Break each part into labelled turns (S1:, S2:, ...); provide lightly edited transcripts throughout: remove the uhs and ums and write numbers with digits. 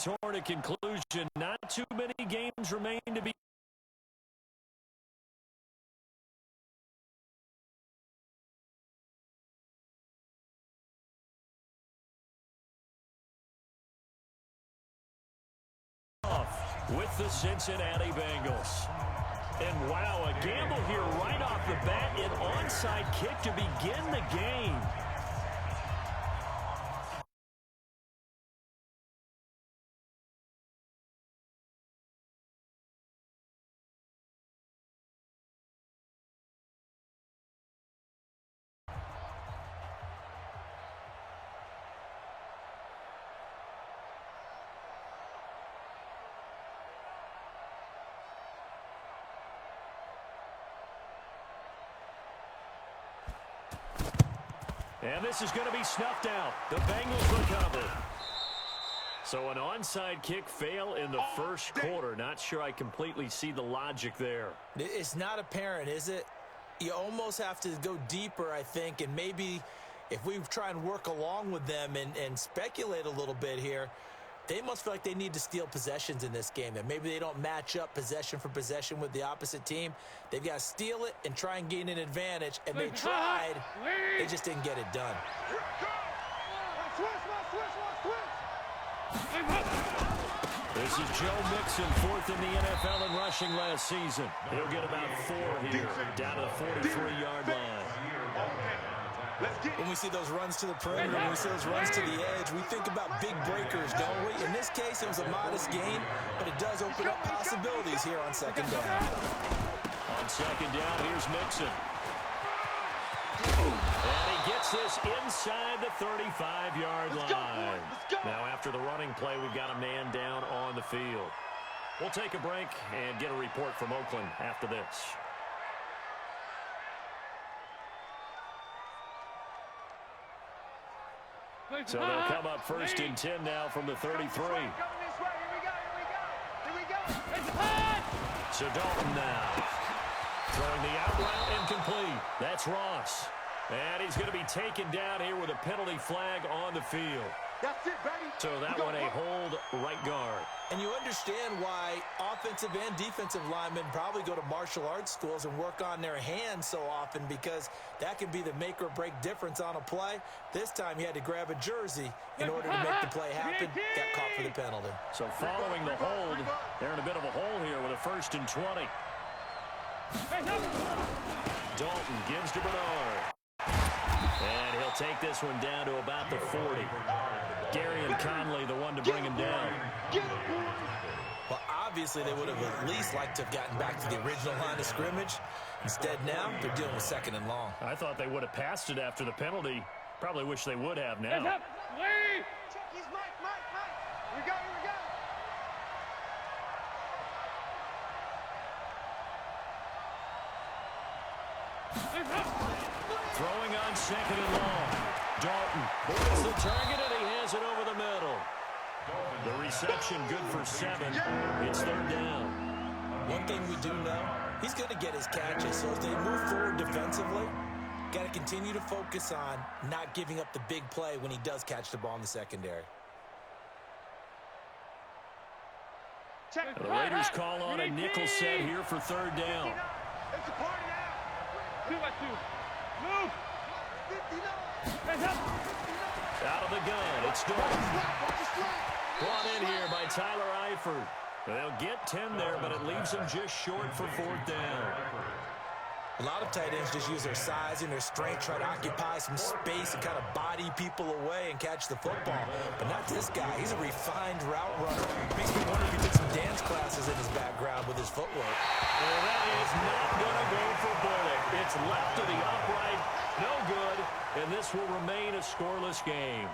S1: toward a conclusion. Not too many games remain to be with the Cincinnati Bengals. And wow, a gamble here right off the bat, an onside kick to begin the game. And this is going to be snuffed out. The Bengals recover. So an onside kick fail in the first quarter. Not sure I completely see the logic there.
S2: It's not apparent, is it? You almost have to go deeper, I think, and maybe if we try and work along with them and speculate a little bit here, they must feel like they need to steal possessions in this game. And maybe they don't match up possession for possession with the opposite team. They've got to steal it and try and gain an advantage. And they tried. They just didn't get it done.
S1: This is Joe Mixon, fourth in the NFL in rushing last season. He'll get about 4 here, down to the 43-yard line.
S2: When we see those runs to the perimeter, when we see those runs to the edge, we think about big breakers, don't we? In this case, it was a modest gain, but it does open up possibilities here on second down.
S1: On second down, here's Mixon. And he gets this inside the 35-yard line. Now, after the running play, we've got a man down on the field. We'll take a break and get a report from Oakland after this. So they'll come up first and 10 now from the 33. So Dalton now. Throwing the out route incomplete. That's Ross. And he's going to be taken down here with a penalty flag on the field.
S3: That's it, baby.
S1: So that one a hold right guard.
S2: And you understand why offensive and defensive linemen probably go to martial arts schools and work on their hands so often, because that can be the make or break difference on a play. This time he had to grab a jersey in order to make the play happen. Got caught for the penalty.
S1: So following the hold, they're in a bit of a hole here with a 1st and 20. Dalton gives to Bernard. And he'll take this one down to about the 40. Gary and Conley, the one to bring him down.
S2: Well, obviously they would have at least liked to have gotten back to the original line of scrimmage. Instead now, they're dealing with 2nd and long.
S1: I thought they would have passed it after the penalty. Probably wish they would have now.
S3: He's Mike. Here we go.
S1: Throwing on 2nd and long. Dalton boards the target, and he has it over the middle. The reception good for 7. It's 3rd down.
S2: One thing we do know, he's going to get his catches. So as they move forward defensively, got to continue to focus on not giving up the big play when he does catch the ball in the secondary.
S1: The Raiders call on a nickel set here for 3rd down.
S3: It's a party now. 2 by 2. Move.
S1: Out of the gun, it's Dalton. Brought in here by Tyler Eifert. They'll get 10 there, but it leaves them just short for 4th down.
S2: A lot of tight ends just use their size and their strength, try to occupy some space and kind of body people away and catch the football. But not this guy. He's a refined route runner. Makes me wonder if he took some dance classes in his background with his footwork.
S1: Well, that is not going to go for Bullock. It's left to the upright. No good. And this will remain a scoreless game.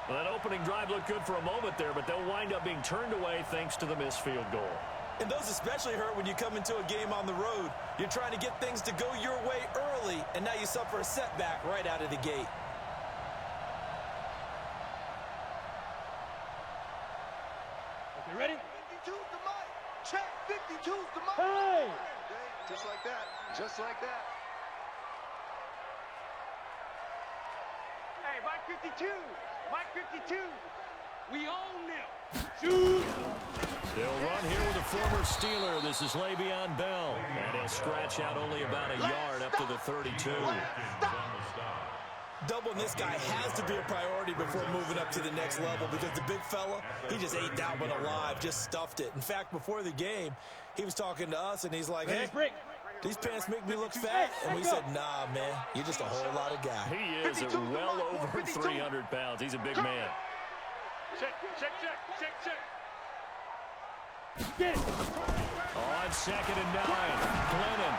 S1: Well, that opening drive looked good for a moment there, but they'll wind up being turned away thanks to the missed field goal.
S2: And those especially hurt when you come into a game on the road. You're trying to get things to go your way early, and now you suffer a setback right out of the gate.
S3: Okay, ready? 52's the mic. Check. 52's the mic. Hey! Just like that. Just like that. Hey, Mike 52. Mike 52. We own them. Shoot.
S1: They'll run here with a former Steeler. This is Le'Veon Bell. And he'll scratch out only about a yard up to the 32.
S2: Doubling this guy has to be a priority before moving up to the next level because the big fella, he just ate that one alive, just stuffed it. In fact, before the game, he was talking to us, and he's like, hey, these pants make me look fat. And we said, nah, man, you're just a whole lot of guy.
S1: He is well over 300 pounds. He's a big man.
S3: Check.
S1: On 2nd and 9, Glennon.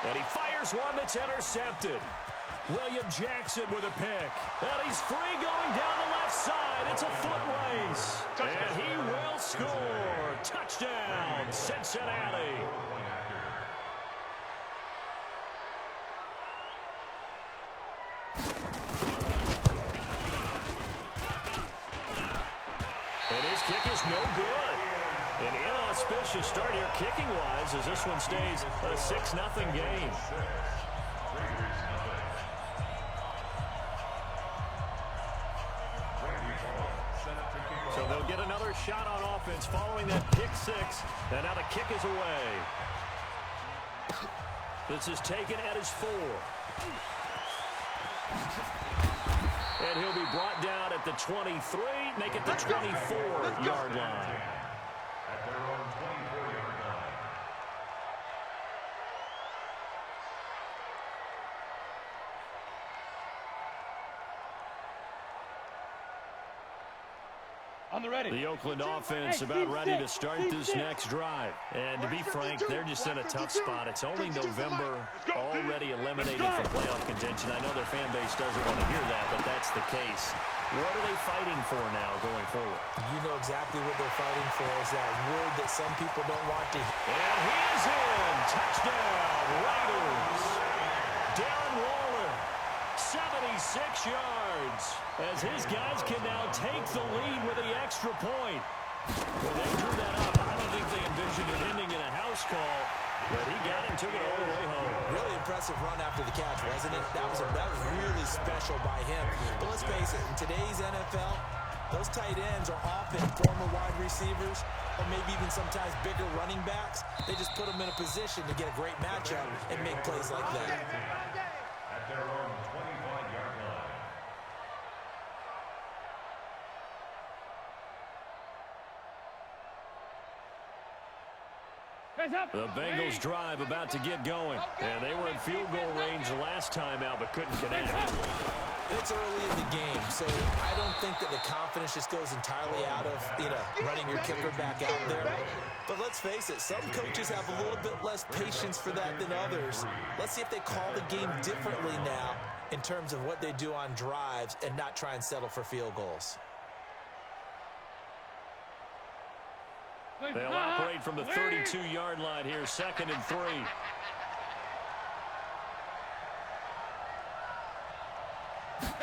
S1: And he fires one that's intercepted. William Jackson with a pick. And he's free going down the left side. It's a foot race. And he will score. Touchdown, Cincinnati. And his kick is no good. An inauspicious start here kicking-wise as this one stays a 6-0 game. So they'll get another shot on offense following that pick six. And now the kick is away. This is taken at his 4. And he'll be brought down at the 23, make it the 24-yard line.
S4: At their own 24-yard line.
S3: On the ready.
S1: The Oakland offense about ready to start this next drive. And to be frank, they're just in a tough spot. It's only November, already eliminated from playoff contention. I know their fan base doesn't want to hear that, but that's the case. What are they fighting for now going forward?
S2: You know exactly what they're fighting for is that word that some people don't want to hear.
S1: And he is in. Touchdown, Raiders. Darren Waller, 76 yards. As his guys can now take the lead with the extra point. When they drew that up, I don't think they envisioned it ending in a house call, but he got it and took it all the way home.
S2: Really impressive run after the catch, wasn't it? That was really special by him. But let's face it, in today's NFL, those tight ends are often former wide receivers or maybe even sometimes bigger running backs. They just put them in a position to get a great matchup and make plays like that.
S4: At their own 25-yard line.
S1: The Bengals drive about to get going. And they were in field goal range the last time out, but couldn't connect.
S2: It's early in the game, so I don't think that the confidence just goes entirely out of, running your kicker back out there. But let's face it, some coaches have a little bit less patience for that than others. Let's see if they call the game differently now in terms of what they do on drives and not try and settle for field goals.
S1: They'll operate from the 32-yard line here, 2nd and 3.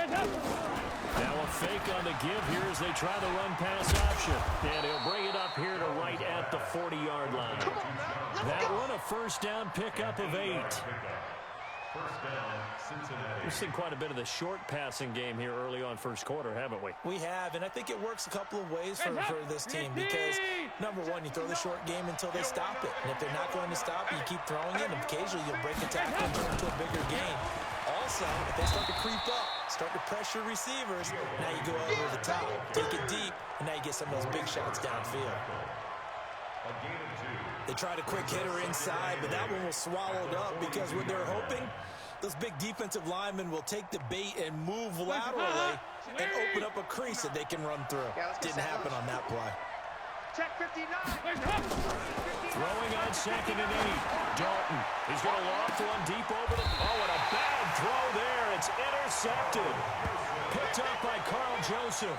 S1: Now a fake on the give here as they try the run-pass option. And he'll bring it up here to right at the 40-yard line. That one a first down pickup of 8.
S4: First down, Cincinnati.
S1: We've seen quite a bit of the short passing game here early on first quarter, haven't we?
S2: We have, and I think it works a couple of ways for this team because, number one, you throw the short game until they stop it. And if they're not going to stop it, you keep throwing it, and occasionally you'll break a tackle and turn into a bigger gain. Also, if they start to creep up, start to pressure receivers, now you go over the top, take it deep, and now you get some of those big shots downfield.
S4: A gain of 2.
S2: They tried a quick hitter inside, but that one was swallowed up because what they're hoping, those big defensive linemen will take the bait and move laterally and open up a crease that they can run through. Didn't happen on that play.
S3: Check 59.
S1: Throwing on 2nd and 8. Dalton. He's going to loft one deep over the... Oh, and a bad throw there. It's intercepted. Picked up by Carl Joseph.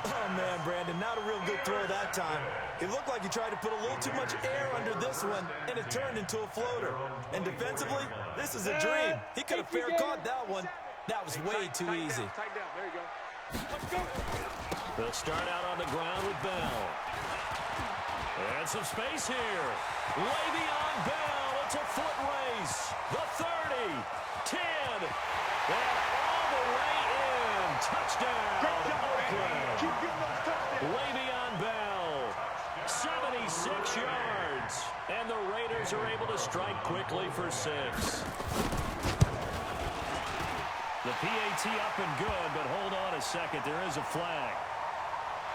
S2: Oh, man, Brandon, not a real good throw that time. It looked like he tried to put a little too much air under this one, and it turned into a floater. And defensively, this is a dream. He could have fair caught that one. That was way too easy.
S3: Tight down. There you go. Let's go.
S1: They'll start out on the ground with Bell. And some space here. Le'Veon Bell. It's a foot race. The 30, 10, and all the way in. Touchdown, Oakland.
S3: Keep getting those touchdowns.
S1: Le'Veon Bell, 76 yards. And the Raiders are able to strike quickly for 6. The PAT up and good, but hold on a second. There is a flag.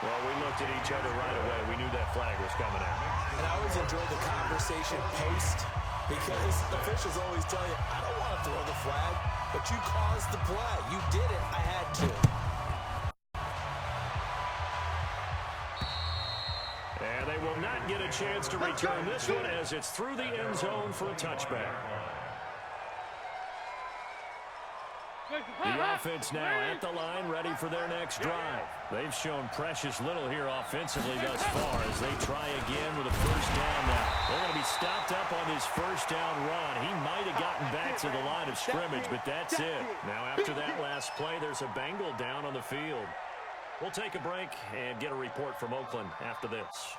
S1: Well, we looked at each other right away. We knew that flag was coming out.
S2: And I always enjoy the conversation post because officials always tell you, I don't want to throw the flag, but you caused the play. You did it. I had to.
S1: And they will not get a chance to return this one as it's through the end zone for a touchback. The offense now at the line, ready for their next drive. They've shown precious little here offensively thus far as they try again with a first down now. They're going to be stopped up on this first down run. He might have gotten back to the line of scrimmage, but that's it. Now after that last play, there's a Bengal down on the field. We'll take a break and get a report from Oakland after this.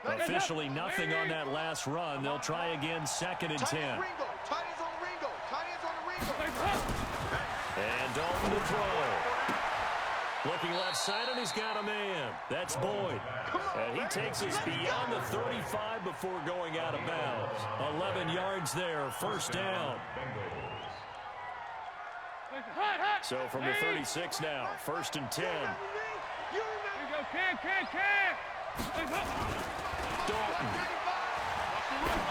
S1: Officially nothing on that last run. They'll try again, 2nd and 10. And Dalton to throw. Looking left side, and he's got a man. That's Boyd. And he takes us beyond the 35 before going out of bounds. 11 yards there, first down. So from the 36 now, 1st and 10. Dalton.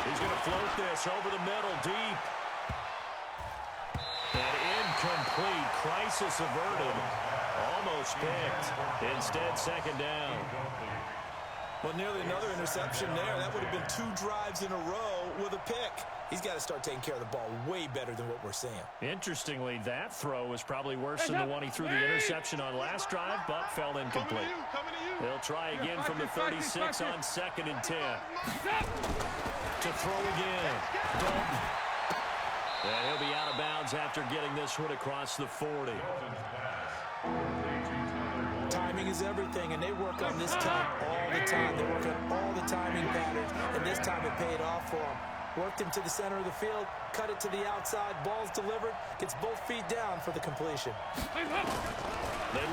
S1: He's going to float this over the middle, deep. And incomplete. Crisis averted. Almost picked. Instead, 2nd down.
S2: Well, nearly another interception there. That would have been 2 drives in a row with a pick. He's got to start taking care of the ball way better than what we're seeing. Interestingly, that throw was probably worse than the one he threw the interception on last drive, but fell incomplete. They'll try again from the 36 on 2nd and 10. To throw again. Dalton. And he'll be out of bounds after getting this one across the 40. Timing is everything, and they work on this time all the time. They work on all the timing patterns, and this time it paid off for them. Worked him to the center of the field, cut it to the outside, ball's delivered, gets both feet down for the completion. They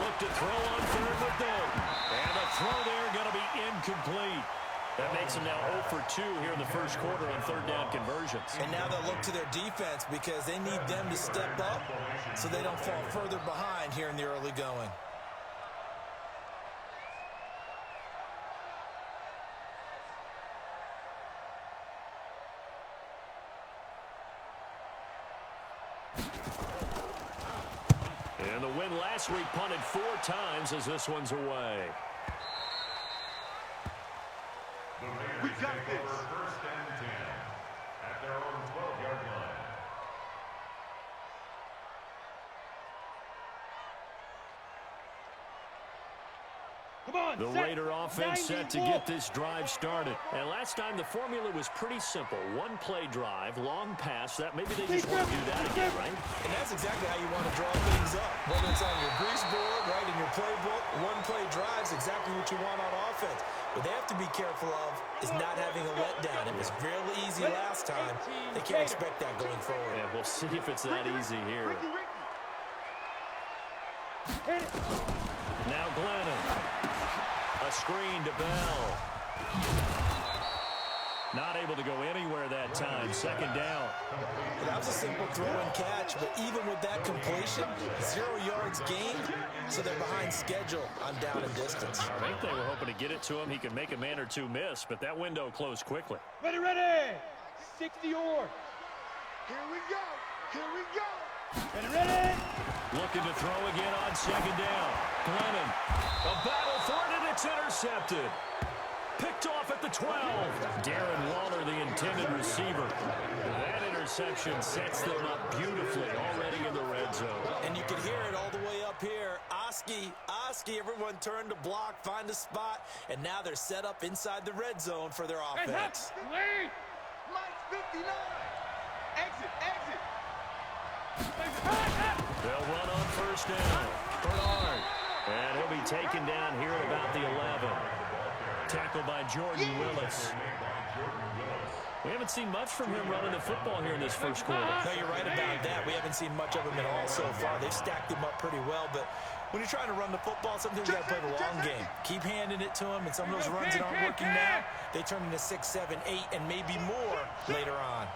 S2: look to throw on 3rd with Dalton. And the throw there going to be incomplete. That makes them now 0 for 2 here in the first quarter on 3rd down conversions. And now they'll look to their defense because they need them to step up so they don't fall further behind here in the early going. And the win last week punted 4 times as this one's away.
S3: We got this.
S4: 1st and 10 at their own 12-yard line.
S3: Come on,
S1: the Raider offense set to get this drive started. And last time the formula was pretty simple. 1-play drive, long pass. That maybe they just want to do that again, right?
S2: And that's exactly how you want to draw things up. Whether it's on your grease board, right, in your playbook, 1-play drive is exactly what you want on offense. What they have to be careful of is not having a letdown. It was really easy last time. They can't expect that going forward.
S1: Yeah, we'll see if it's that easy here. Now Glennon. A screen to Bell. Not able to go anywhere that time. 2nd down.
S2: That was a simple throw and catch, but even with that completion, 0 yards gained, so they're behind schedule on down and distance.
S1: I think they were hoping to get it to him. He could make a man or 2 miss, but that window closed quickly.
S3: Ready, ready. 60 yards. Here we go. Here we go. Ready, ready.
S1: Looking to throw again on 2nd down. Glennon. A battle for it, and it's intercepted. Picked off at the 12. Darren Waller, the intended receiver. That interception sets them up beautifully already in the red zone.
S2: And you can hear it all the way up here. Oski, everyone turned to block, find a spot, and now they're set up inside the red zone for their offense.
S3: Mike's 59. Exit.
S1: They'll run on 1st down. Bernard. And he'll be taken down here at about the 11. tackle by Jordan Willis. We haven't seen much from him running the football here in this first quarter.
S2: No, you're right about that. We haven't seen much of him at all so far. They've stacked him up pretty well, but when you're trying to run the football, sometimes you got to play the long game. Keep handing it to him, and some of those runs that aren't working now, they turn into 6, 7, 8, and maybe more later on.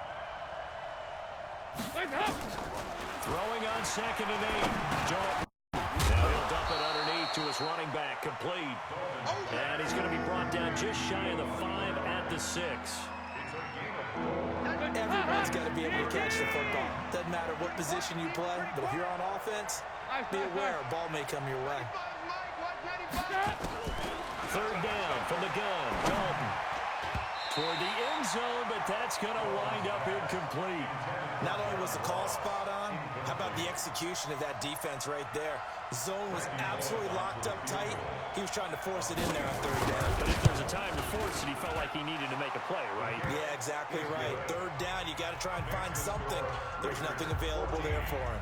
S1: Throwing on 2nd and 8. Now he'll dump it underneath to his running back, complete. And he's going to be brought down just shy of the 5 at the 6.
S2: Everyone's got to be able to catch the football. Doesn't matter what position you play, but if you're on offense, be aware a ball may come your way.
S1: 3rd down from the gun. Dalton toward the end zone, but that's going to wind up incomplete.
S2: Not only was the call spot on, how about the execution of that defense right there? The zone was absolutely locked up tight. He was trying to force it in there on 3rd down.
S1: But if there's a time to force it, he felt like he needed to make a play, right?
S2: Yeah, exactly right. 3rd down, you got to try and find something. There's nothing available there for him.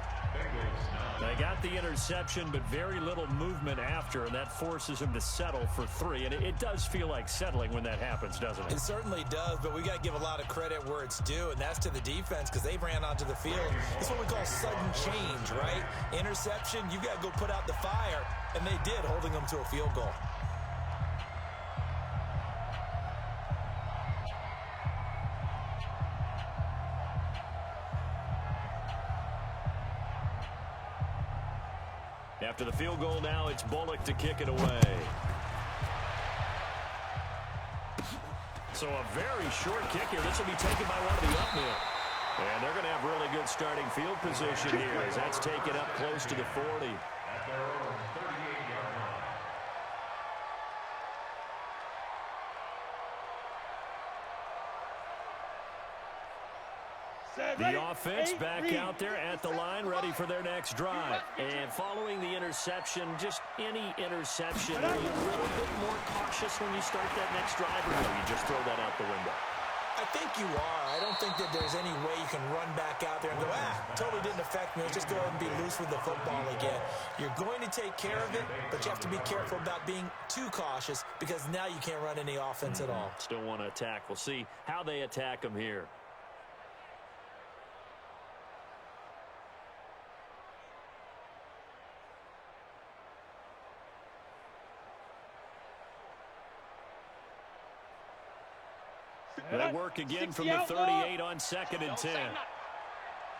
S1: They got the interception, but very little movement after, and that forces him to settle for 3. And it does feel like settling when that happens, doesn't it?
S2: It certainly does, but we got to give a lot of credit where it's due, and that's to the defense because they ran onto the field. It's what we call sudden change, right? Interception, you got to go put out the fire, and they did, holding them to a field goal.
S1: After the field goal now, it's Bullock to kick it away. So a very short kick here. This will be taken by one of the up men. And they're going to have really good starting field position here as that's taken up close to the 40.
S4: At their own 38-yard line.
S1: The offense back out there at the line, ready for their next drive. And following the interception, just any interception, are you a little bit more cautious when you start that next drive, or no, you just throw that out the window?
S2: I think you are. I don't think that there's any way you can run back out there and go, totally didn't affect me. Let's just go ahead and be loose with the football again. You're going to take care of it, but you have to be careful about being too cautious because now you can't run any offense at all.
S1: Still want to attack. We'll see how they attack them here. They work again from the 38 on 2nd and 10.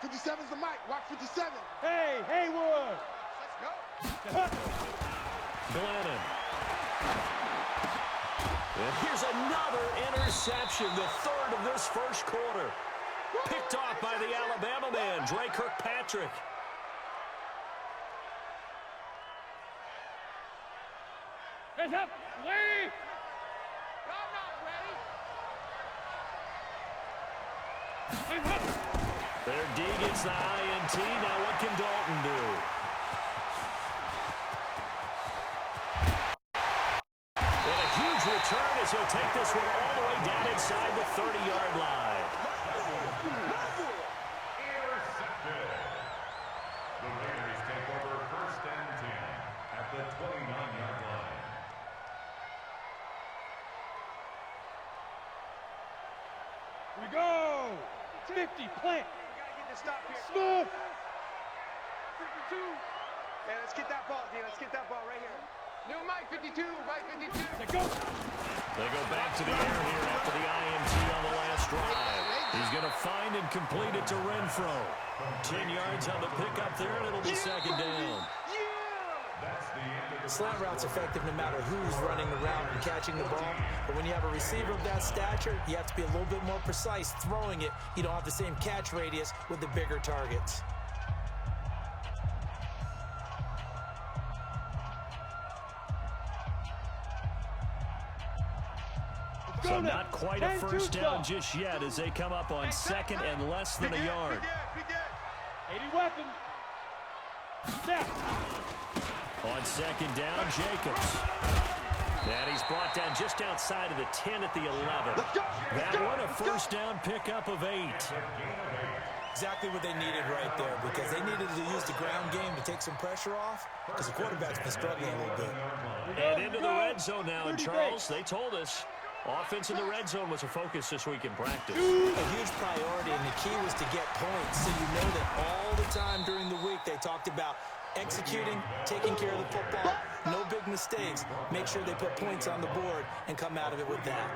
S3: 57's the mic. Watch 57.
S5: Hey, Haywood.
S3: Let's go.
S1: Glennon. And here's another interception, the 3rd of this first quarter. Picked off by the Alabama man, Dre Kirkpatrick.
S5: Hands up. Wait.
S1: Their D gets the INT. Now what can Dalton do? And a huge return as he'll take this one all the way down inside the 30-yard line.
S4: Intercepted. The Raiders take over 1st and 10 at the 29-yard line.
S5: We go. 50, plant.
S3: Stop here.
S5: Smooth.
S3: 52. Hey, let's get that ball, D. Let's get that ball right here. New Mike 52, Mike 52.
S5: Let's go.
S1: They go back to the air here after the INT on the last drive. He's going to find and complete it to Renfro. 10 yards on the pickup there, and it'll be 2nd down.
S4: That's the end of the
S2: Slant route's effective no matter who's running the route and catching the ball. But when you have a receiver of that stature, you have to be a little bit more precise throwing it. You don't have the same catch radius with the bigger targets.
S1: So not quite a first down just yet as they come up on 2nd and less than a yard.
S5: 80 weapon. Snap.
S1: On 2nd down, Jacobs. And he's brought down just outside of the 10 at the 11. That one a first down pickup of 8.
S2: Exactly what they needed right there, because they needed to use the ground game to take some pressure off, because the quarterback's been struggling a little bit.
S1: And into the red zone now, and Charles, they told us offense in the red zone was a focus this week in practice.
S2: A huge priority, and the key was to get points, so you know that all the time during the week they talked about executing, taking care of the football, no big mistakes, make sure they put points on the board and come out of it with that.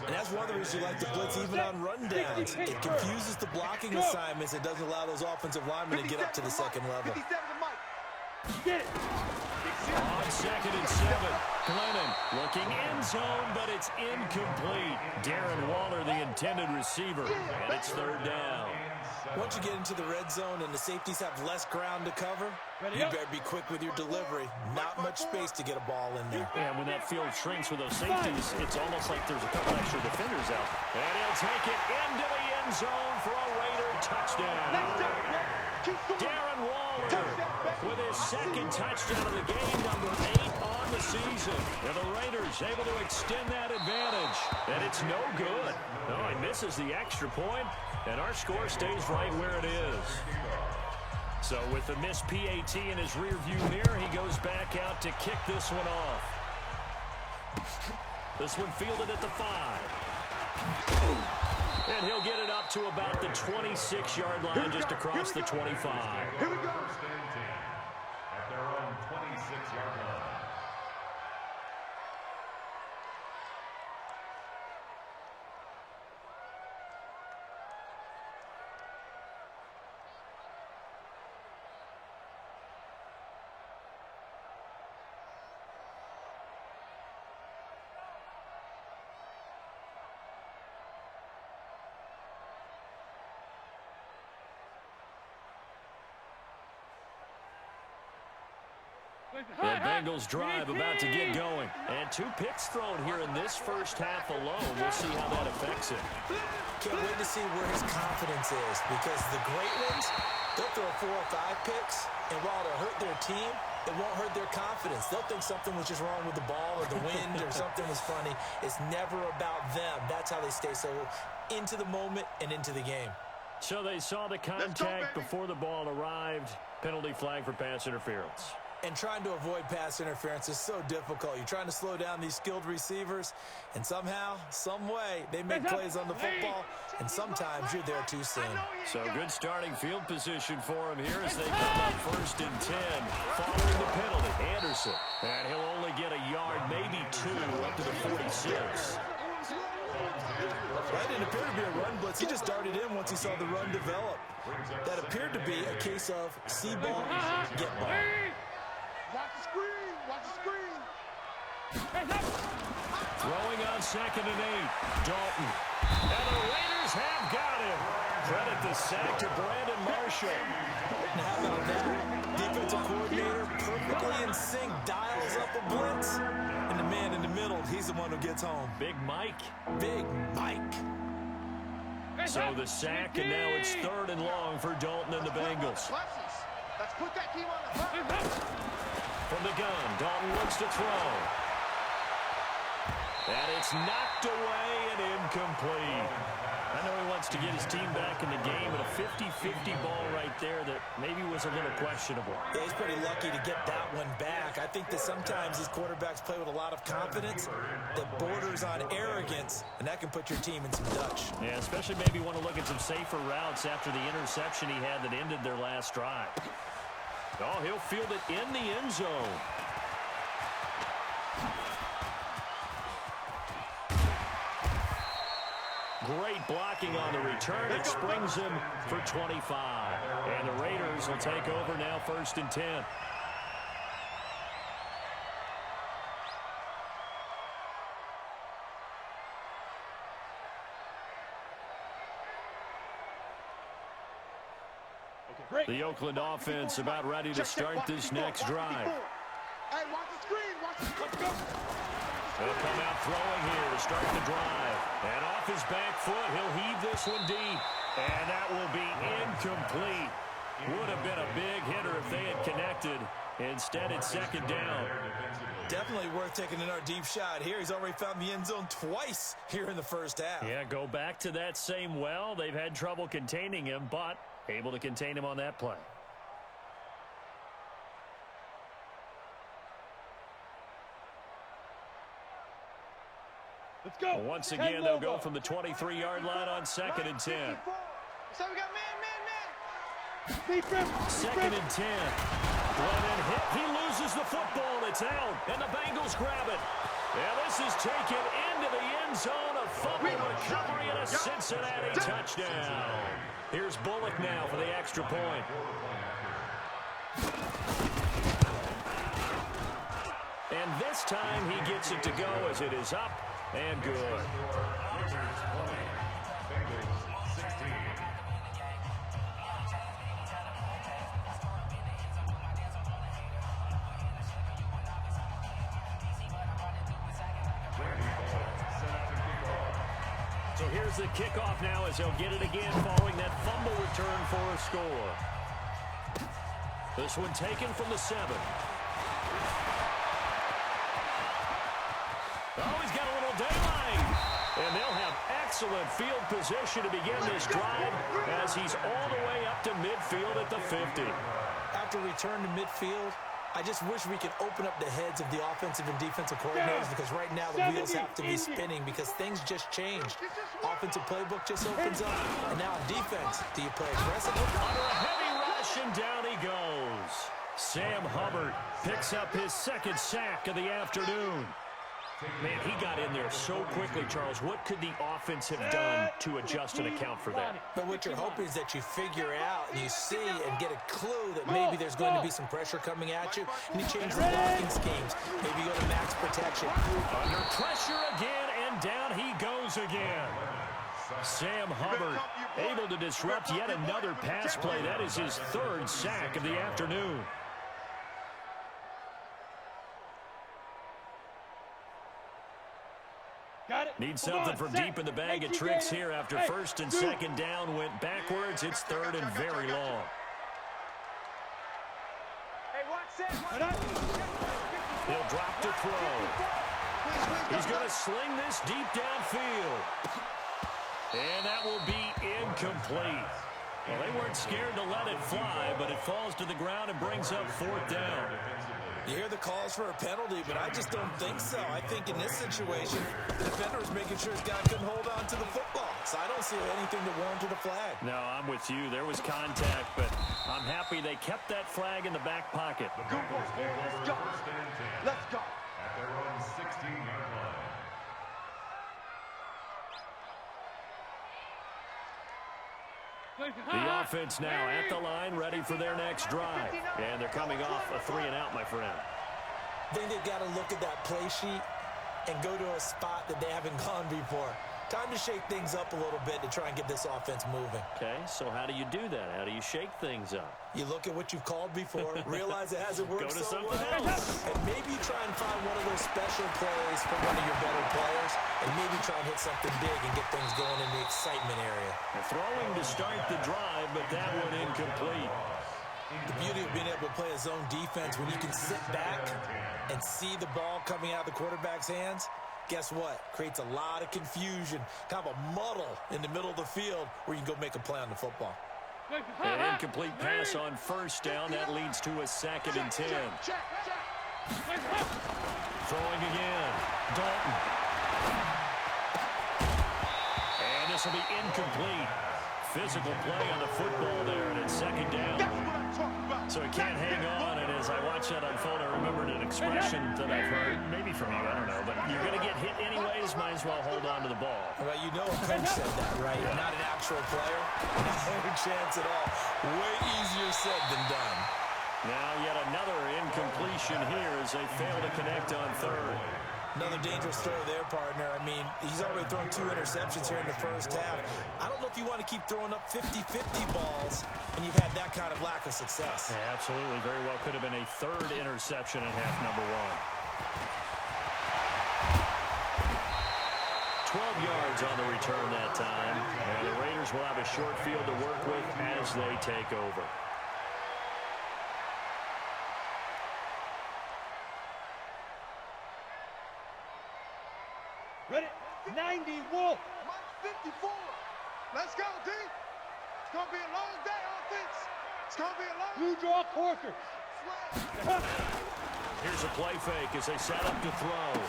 S2: And that's one of the reasons you like the blitz even on rundowns. It confuses the blocking assignments. It doesn't allow those offensive linemen to get up to the second level.
S5: Get it.
S1: On 2nd and 7, Glennon looking end zone, but it's incomplete. Darren Waller, the intended receiver, and it's 3rd down.
S2: Once you get into the red zone and the safeties have less ground to cover, you better be quick with your delivery. Not much space to get a ball in there.
S1: And when that field shrinks with those safeties, it's almost like there's a couple extra defenders out. And he'll take it into the end zone for a Raider touchdown. Darren Waller with his 2nd touchdown of the game, number 8 on the season. And the Raiders able to extend that advantage. And it's no good. No, he misses the extra point, and our score stays right where it is. So with the missed PAT in his rearview mirror, he goes back out to kick this one off. This one fielded at the 5. And he'll get it up to about the 26-yard line, just across the 25.
S4: Here we go. First and 10 at their own 26-yard line.
S1: The Bengals drive about to get going. And 2 picks thrown here in this first half alone. We'll see how that affects him.
S2: Can't wait to see where his confidence is, because the great ones, they'll throw 4 or 5 picks, and while it'll hurt their team, it won't hurt their confidence. They'll think something was just wrong with the ball or the wind or something was funny. It's never about them. That's how they stay so into the moment and into the game.
S1: So they saw the contact before the ball arrived. Penalty flag for pass interference.
S2: And trying to avoid pass interference is so difficult. You're trying to slow down these skilled receivers, and somehow, some way, they make plays on the football, and sometimes you're there too soon.
S1: So good starting field position for him here as they come up 1st and 10 following the penalty. Anderson, and he'll only get a yard, maybe 2, up to the 46.
S2: That didn't appear to be a run blitz. He just darted in once he saw the run develop. That appeared to be a case of see ball, get ball.
S3: Watch the screen. Watch the screen.
S1: Throwing on 2nd and 8. Dalton. And the Raiders have got him. Credit the sack to Brandon Marshall.
S2: And how about that? Defensive coordinator perfectly in sync, dials up a blitz. And the man in the middle, he's the one who gets home.
S1: Big Mike.
S2: Big Mike.
S1: So the sack, and now it's 3rd and long for Dalton and the Bengals.
S3: Let's put that team on the
S1: From the gun, Dalton looks to throw. And it's knocked away and incomplete. I know he wants to get his team back in the game, but a 50-50 ball right there that maybe was a little questionable.
S2: Yeah, he's pretty lucky to get that one back. I think that sometimes these quarterbacks play with a lot of confidence that borders on arrogance, and that can put your team in some Dutch.
S1: Yeah, especially maybe want to look at some safer routes after the interception he had that ended their last drive. Oh, he'll field it in the end zone. Great blocking on the return. It springs him for 25. And the Raiders will take over now 1st and 10. The Oakland offense about ready to start this next drive.
S3: Hey, watch the screen. Watch the screen.
S1: He'll come out throwing here to start the drive. And off his back foot, he'll heave this one deep. And that will be incomplete. Would have been a big hitter if they had connected. Instead, it's 2nd down.
S2: Definitely worth taking another deep shot here. He's already found the end zone twice here in the first half.
S1: Yeah, go back to that same well. They've had trouble containing him, but able to contain him on that play.
S5: Let's go.
S1: Once again, they'll go from the 23-yard line on 2nd and 10.
S3: So we got man.
S1: Second and 10. Glennon hit. He loses the football. It's out. And the Bengals grab it. And this is taken into the end zone. A fumble recovery and a Cincinnati touchdown. Here's Bullock now for the extra point. And this time he gets it to go as it is up and good. So here's the kickoff now as they'll get it again following that fumble return for a score. This one taken from the 7. Oh, he's got a little daylight. And they'll have excellent field position to begin this drive as he's all the way up to midfield at the 50.
S2: After return to midfield, I just wish we could open up the heads of the offensive and defensive coordinators because right now the wheels have to be spinning because things just changed. Offensive playbook just opens up, and now on defense, do you play aggressive?
S1: Under a heavy rush, and down he goes. Sam Hubbard picks up his second sack of the afternoon. Man, he got in there so quickly, Charles. What could the offense have done to adjust and account for that?
S2: But what you're hoping is that you figure out and you see and get a clue that maybe there's going to be some pressure coming at you, and you change the blocking schemes. Maybe you go to max protection.
S1: Under pressure again, and down he goes again. Sam Hubbard able to disrupt yet another pass play. That is his 3rd sack of the afternoon. Needs something from deep in the bag of tricks here after 1st and 2nd down went backwards. It's 3rd and very long. He'll drop to throw. He's going to sling this deep downfield. And that will be incomplete. Well, they weren't scared to let it fly, but it falls to the ground and brings up 4th down.
S2: You hear the calls for a penalty, but I just don't think so. I think in this situation, the defender was making sure his guy couldn't hold on to the football. So I don't see anything to warrant a flag.
S1: No, I'm with you. There was contact, but I'm happy they kept that flag in the back pocket.
S3: Let's go. Let's go.
S4: At their own 16-yard line.
S1: The offense now at the line, ready for their next drive. And they're coming off a 3-and-out, my friend.
S2: I think they've got to look at that play sheet and go to a spot that they haven't gone before. Time to shake things up a little bit to try and get this offense moving.
S1: Okay, so how do you do that? How do you shake things up?
S2: You look at what you've called before, realize it hasn't worked
S1: Go to
S2: so
S1: something
S2: well,
S1: else.
S2: and maybe try and find one of those special plays from one of your better players, and maybe try and hit something big and get things going in the excitement area.
S1: They're throwing to start the drive, but that one incomplete.
S2: The beauty of being able to play a zone defense when you can sit back and see the ball coming out of the quarterback's hands, guess what? Creates a lot of confusion, kind of a muddle in the middle of the field where you can go make a play on the football.
S1: An incomplete pass on 1st down. That leads to a 2nd and 10. Throwing again. Dalton. And this will be incomplete. Physical play on the football there, and it's 2nd down. So he can't hang on, and as I watch that unfold, I remembered an expression that I've heard, maybe from you, I don't know, but you're going to get hit anyways, might as well hold on to the ball.
S2: Well, you know a coach said that, right?
S1: Yeah.
S2: Not an actual player. No chance at all. Way easier said than done.
S1: Now yet another incompletion here as they fail to connect on 3rd.
S2: Another dangerous throw there, partner. I mean, he's already thrown 2 interceptions here in the first half. I don't know if you want to keep throwing up 50-50 balls and you've had that kind of lack of success.
S1: Yeah, absolutely. Very well could have been a 3rd interception in half number 1. 12 yards on the return that time. And the Raiders will have a short field to work with as they take over.
S3: Let's go, D. It's going to be a long day, offense. It's going to be a long day.
S5: You draw quarter.
S1: Here's a play fake as they set up to throw.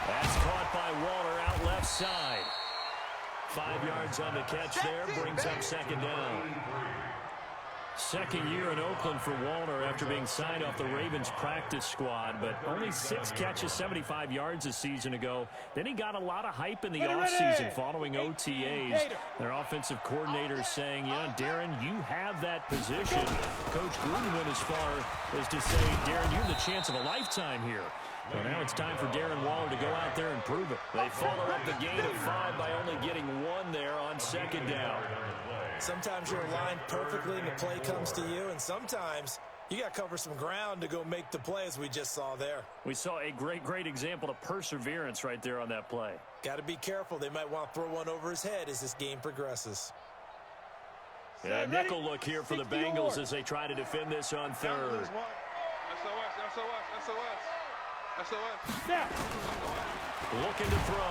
S1: That's caught by Walter out left side. 5 yards on the catch there, brings up second down. Second year in Oakland for Walter after being signed off the Ravens practice squad, but only 6 catches, 75 yards a season ago. Then he got a lot of hype in the offseason following OTAs. Their offensive coordinator saying, yeah, Darren, you have that position. Coach Gruden went as far as to say, Darren, you have the chance of a lifetime here. Well, now it's time for Darren Waller to go out there and prove it. They follow up the gain of 5 by only getting 1 there on second down.
S2: Sometimes you're aligned perfectly and the play comes to you, and sometimes you got to cover some ground to go make the play, as we just saw there.
S1: We saw a great example of perseverance right there on that play.
S2: Got to be careful. They might want to throw one over his head as this game progresses.
S1: Yeah, nickel look here for the Bengals as they try to defend this on third. Looking to throw.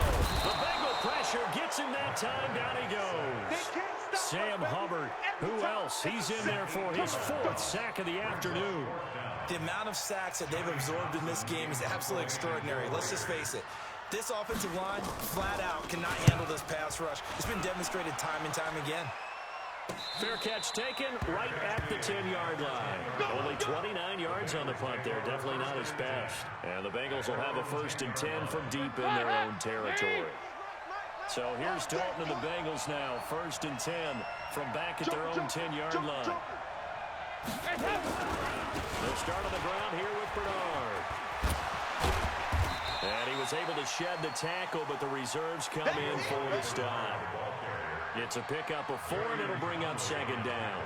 S1: The Bengal pressure gets him that time. Down he goes. Sam Hubbard. Who else? He's in there for his 4th sack of the afternoon.
S2: The amount of sacks that they've absorbed in this game is absolutely extraordinary. Let's just face it. This offensive line, flat out, cannot handle this pass rush. It's been demonstrated time and time again.
S1: Fair catch taken right at the 10-yard line. Only 29 yards on the punt there. Definitely not his best. And the Bengals will have a 1st and 10 from deep in their own territory. So here's Dalton and the Bengals now. 1st and 10 from back at their own 10-yard line. They'll start on the ground here with Bernard. And he was able to shed the tackle, but the reserves come in for the stop. It's a pickup of 4, and it'll bring up second down.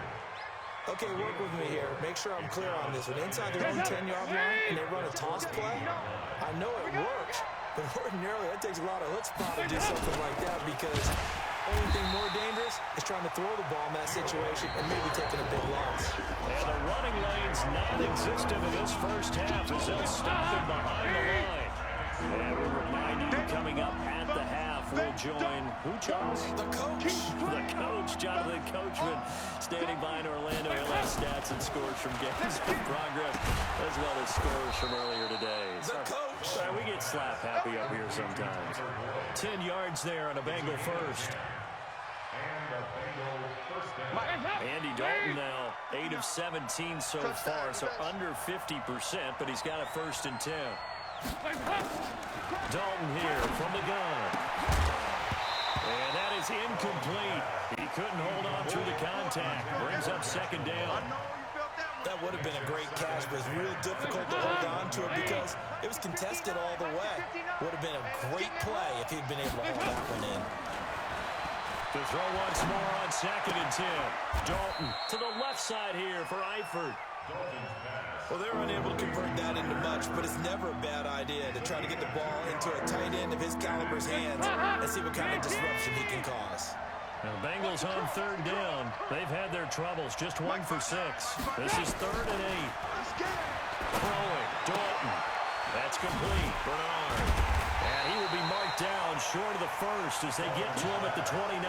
S2: Okay, work with me here. Make sure I'm clear on this. When inside their own 10-yard line and they run a toss play, I know it works. But ordinarily, that takes a lot of chutzpah to do something like that, because the only thing more dangerous is trying to throw the ball in that situation and maybe taking a big loss.
S1: And the running lane's non-existent in this first half as they'll stop him behind the line. And we'll remind you, coming up at the half, we'll join who, Charles?
S2: The coach.
S1: The coach, Jonathan Coachman, standing by in Orlando. He'll have stats and scores from games in progress, as well as scores from earlier today.
S2: The coach.
S1: Sorry, we get slap happy up here sometimes. 10 yards there on a Bengal first. Andy Dalton now 8 of 17 so far, so under 50%, but he's got a 1st and 10. Dalton here from the gun. And that is incomplete. He couldn't hold on through the contact. Brings up second down.
S2: That would have been a great catch, but it's real difficult to hold on to it because it was contested all the way. Would have been a great play if he'd been able to hold that one in.
S1: To throw once more on 2nd and 10. Dalton to the left side here for Eifert.
S2: Well, they're unable to convert that into much, but it's never a bad idea to try to get the ball into a tight end of his caliber's hands and see what kind of disruption he can cause.
S1: Now, Bengals on 3rd down. They've had their troubles. Just 1 for 6. This is 3rd and 8. Throwing. Dalton. That's complete. Bernard. And he will be marked down short of the 1st as they get to him at the 29.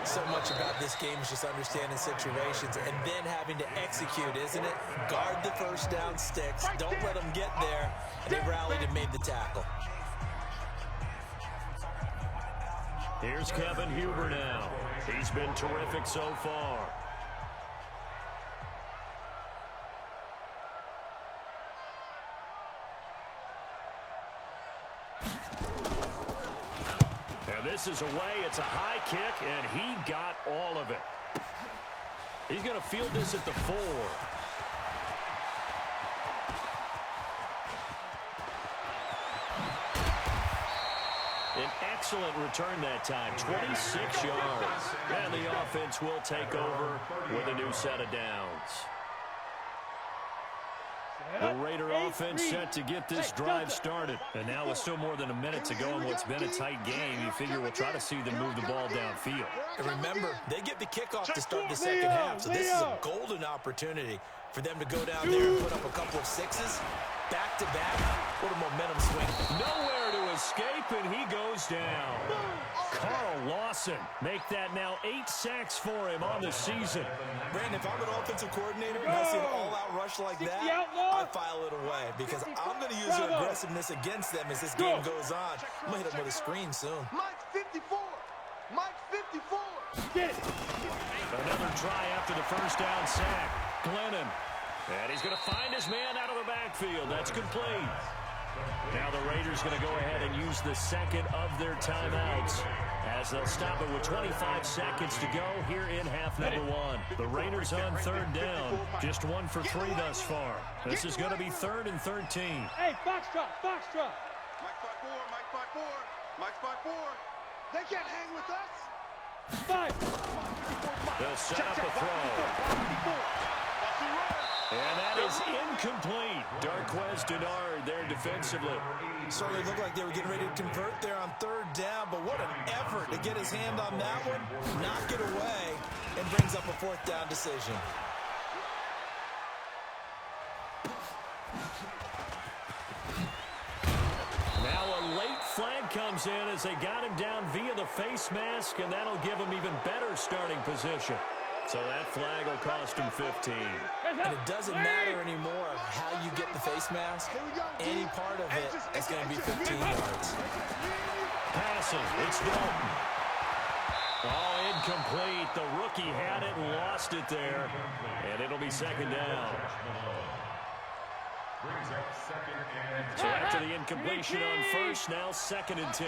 S2: So much about this game is just understanding situations and then having to execute, isn't it? Guard the 1st down sticks. Don't let them get there. And they rallied and made the tackle.
S1: Here's Kevin Huber now. He's been terrific so far. And this is away. It's a high kick, and he got all of it. He's going to field this at the 4. An excellent return that time, 26 yards. And the offense will take over with a new set of downs. The Raider offense set to get this drive started. And now with still more than a minute to go in what's been a tight game, you figure we'll try to see them move the ball downfield.
S2: And remember, they get the kickoff to start the second half, so this is a golden opportunity for them to go down there and put up a couple of 6s. Back-to-back, what a momentum swing.
S1: Nowhere to escape, and he goes down. Carl Lawson make that now 8 sacks for him on the season.
S2: Brandon, if I'm an offensive coordinator and I see an all-out rush like that, I file it away because I'm going to use their aggressiveness against them as this game goes on. I'm going to hit them with a screen soon.
S3: Mike 54. Mike 54.
S5: Get it.
S1: Another try after the first down sack. Glennon. And he's going to find his man out of the backfield. That's complete. Now the Raiders going to go ahead and use the second of their timeouts as they'll stop it with 25 seconds to go here in half number one. The Raiders on third down, just 1 for 3 thus far. This is going to be 3rd and 13.
S5: Hey, foxtrot, foxtrot.
S3: Mike 54. Mike 54. Mike 54. They can't hang with us.
S5: 5.
S1: They'll set up a throw. And that is incomplete. Darquez Denard there defensively.
S2: Certainly looked like they were getting ready to convert there on third down, but what an effort to get his hand on that one, knock it away, and brings up a 4th down decision.
S1: Now a late flag comes in as they got him down via the face mask, and that'll give him even better starting position. So that flag will cost him 15.
S2: And it doesn't matter anymore how you get the face mask. Any part of it is going to be 15 yards.
S1: Passing, it's Dalton. Oh, incomplete. The rookie had it and lost it there. And it'll be 2nd down. So after the incompletion on first, now 2nd and 10.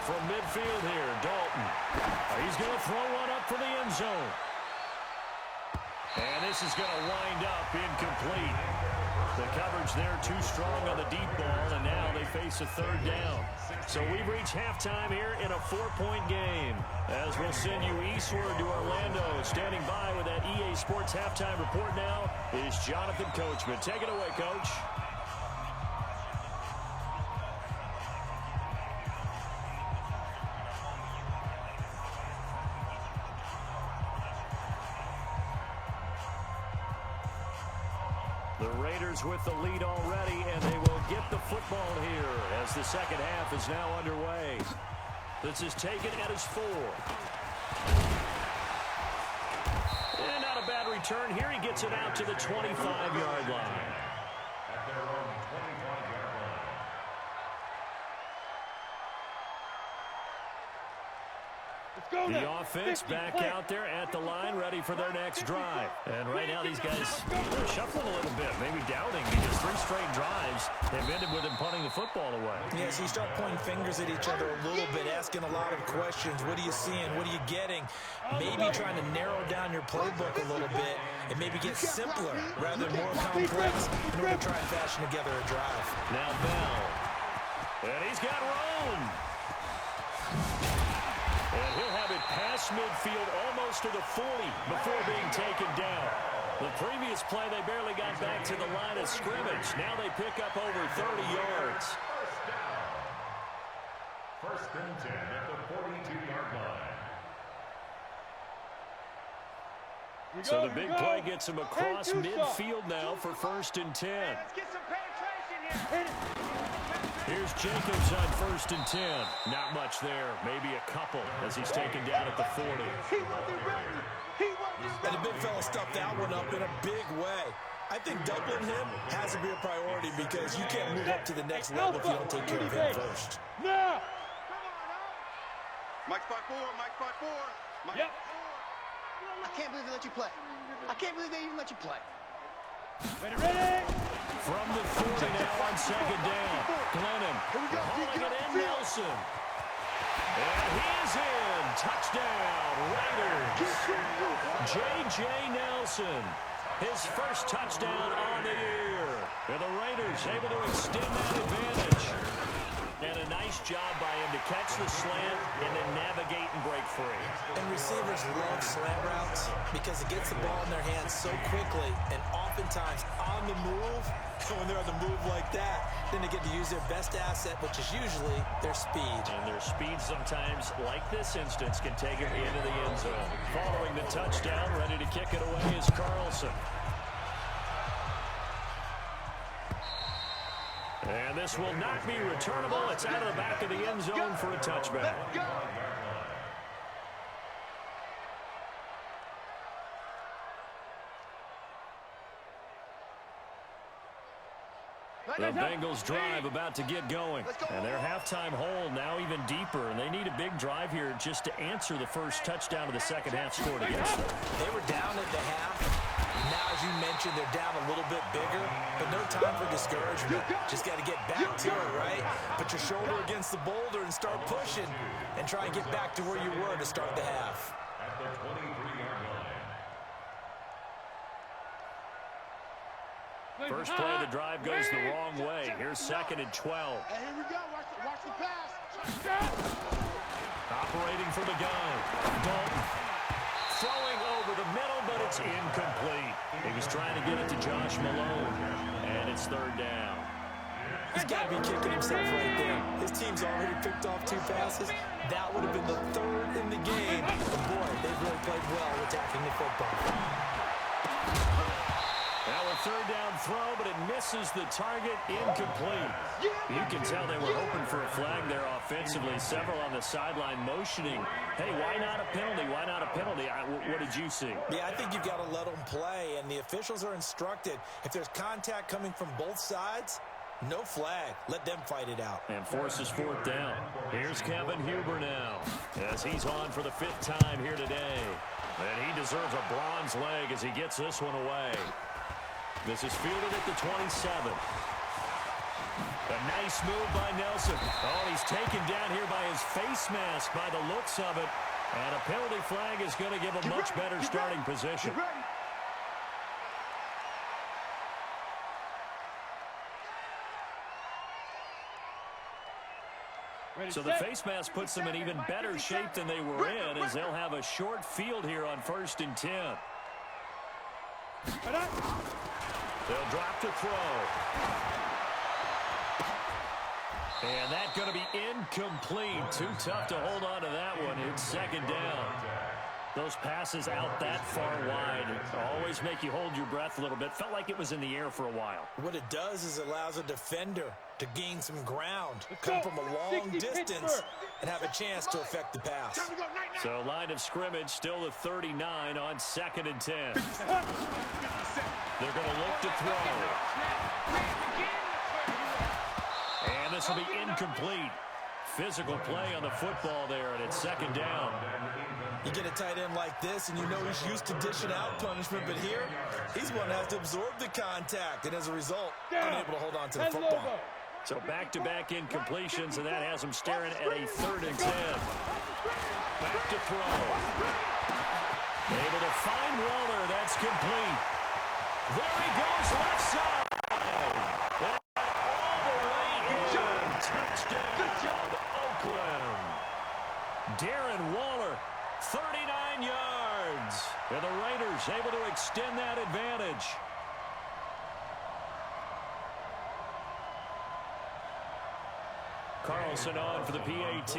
S1: From midfield here, Dalton. He's going to throw one up for the end zone. And this is going to wind up incomplete. The coverage there too strong on the deep ball, and now they face a 3rd down. So we've reached halftime here in a 4-point game. As we'll send you eastward to Orlando. Standing by with that EA Sports halftime report now is Jonathan Coachman. Take it away, Coach. The Raiders with the lead already, and they will get the football here as the second half is now underway. This is taken at his 4. And not a bad return here. He gets it out to the 25-yard line.
S4: At their own 25-yard line.
S1: The offense back out there at the line, ready for their next drive. And right now these guys are shuffling a little bit, maybe doubting, because 3 straight drives have ended with him punting the football away.
S2: Yeah, so you start pointing fingers at each other a little bit, asking a lot of questions. What are you seeing? What are you getting? Maybe trying to narrow down your playbook a little bit and maybe get simpler rather than more complex in order to try and fashion together a drive.
S1: Now Bell. And he's got Roan. And he'll have it past midfield almost to the 40 before being taken down. The previous play, they barely got back to the line of scrimmage. Now they pick up over 30 yards.
S4: First and 10 at the 42-yard line.
S1: So the big play gets him across midfield now for 1st and 10.
S5: Let's get some penetration here.
S1: Here's Jacobs on 1st and 10. Not much there, maybe a couple as he's taken down at the 40.
S2: And the big fella stuffed that one up in a big way. I think doubling him has to be a priority because you can't move up to the next level if you don't take care of him first.
S5: No.
S3: Mike 54. Mike 54. Mike
S5: Yep.
S3: 54. I can't believe they let you play. I can't believe they even let you play.
S5: Ready.
S1: From the 40 now on 2nd down. Glennon hauling it in Nelson. And he is in. Touchdown, Raiders. J.J. Nelson. His first touchdown on the year. And the Raiders able to extend that advantage. And a nice job by him to catch the slant and then navigate and break free.
S2: And receivers love slant routes because it gets the ball in their hands so quickly and oftentimes on the move. When they're on the move like that, then they get to use their best asset, which is usually their speed.
S1: And their speed sometimes, like this instance, can take them into the end zone. Following the touchdown, ready to kick it away is Carlson. And this will not be returnable. It's out of the back of the end zone for a touchback. The Bengals drive about to get going. And their halftime hole now even deeper. And they need a big drive here just to answer the first touchdown of the second half scored against them.
S2: They were down at the half. Now, as you mentioned, they're down a little bit bigger. But no time for discouragement. Just got to get back to it, right? Put your shoulder against the boulder and start pushing. And try and get back to where you were to start the half.
S4: At the 23-yard line.
S1: First play of the drive goes the wrong way. Here's second and 12.
S3: Hey, here we go. Watch the pass.
S1: Operating from the gun. Dalton throwing over the middle, but it's incomplete. He was trying to get it to Josh Malone, and it's third down.
S2: He's got to be kicking himself right there. His team's already picked off 2 passes. That would have been the 3rd in the game. And boy, they've really played well attacking the football.
S1: Now a third down throw, but it misses the target, incomplete. You can tell they were hoping for a flag there offensively. Several on the sideline motioning. Hey, why not a penalty? Why not a penalty? What did you see?
S2: Yeah, I think you've got to let them play, and the officials are instructed. If there's contact coming from both sides, no flag. Let them fight it out.
S1: And forces fourth down. Here's Kevin Huber now, as he's on for the 5th time here today. And he deserves a bronze leg as he gets this one away. This is fielded at the 27. A nice move by Nelson. Oh, he's taken down here by his face mask by the looks of it. And a penalty flag is going to give a much better starting position. So the face mask puts them in even better shape than they were in, as they'll have a short field here on 1st and 10. They'll drop to throw. And that's going to be incomplete. Too tough to hold on to that one. It's second down. Those passes out that far wide always make you hold your breath a little bit. Felt like it was in the air for a while.
S2: What it does is it allows a defender to gain some ground, come from a long distance, and have a chance to affect the pass.
S1: So line of scrimmage still the 39 on 2nd and 10. They're going to look to throw. And this will be incomplete. Physical play on the football there, and it's second down.
S2: You get a tight end like this, and you know he's used to dishing out punishment, but here, he's going to have to absorb the contact, and as a result, unable to hold on to the football.
S1: So back-to-back incompletions, and that has him staring at a 3rd and 10. Back to throw. Able to find Waller. That's complete. There he goes, left side. And all the way in. Touchdown, Oakland. Darren Waller, 39 yards. And the Raiders able to extend that advantage. Carlson on for the PAT.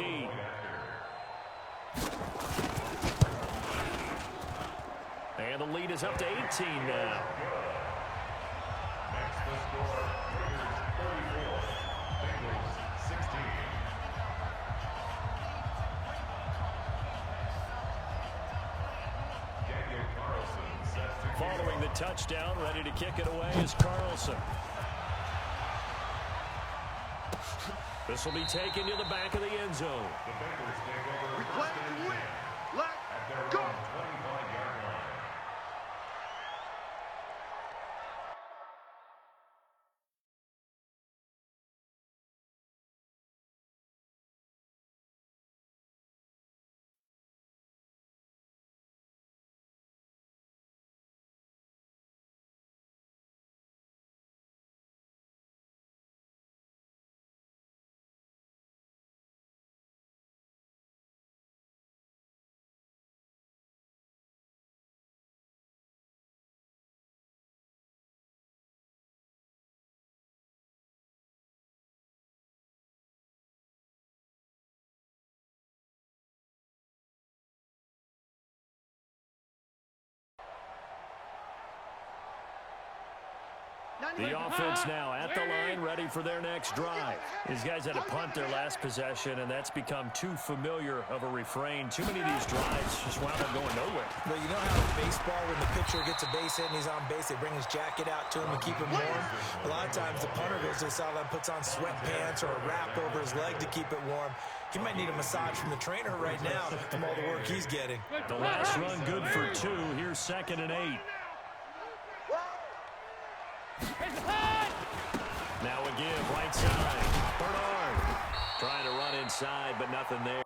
S1: And the lead is up to 18 now.
S4: Next the score, Raiders 34, Bengals 16. Daniel Carlson set to
S1: Following the touchdown, ready to kick it away is Carlson. This will be taken to the back of the end zone.
S4: The Bengals take over.
S3: We play to win. Let's go.
S1: The offense now at the line, ready for their next drive. These guys had to punt their last possession, and that's become too familiar of a refrain. Too many of these drives just wound up going nowhere.
S2: Well, you know how in baseball, when the pitcher gets a base hit and he's on base, they bring his jacket out to him to keep him warm? A lot of times the punter goes to the sideline, puts on sweatpants or a wrap over his leg to keep it warm. He might need a massage from the trainer right now from all the work he's getting.
S1: The last run good for 2. Here's 2nd and 8. Now a give, right side. Bernard trying to run inside, but nothing there.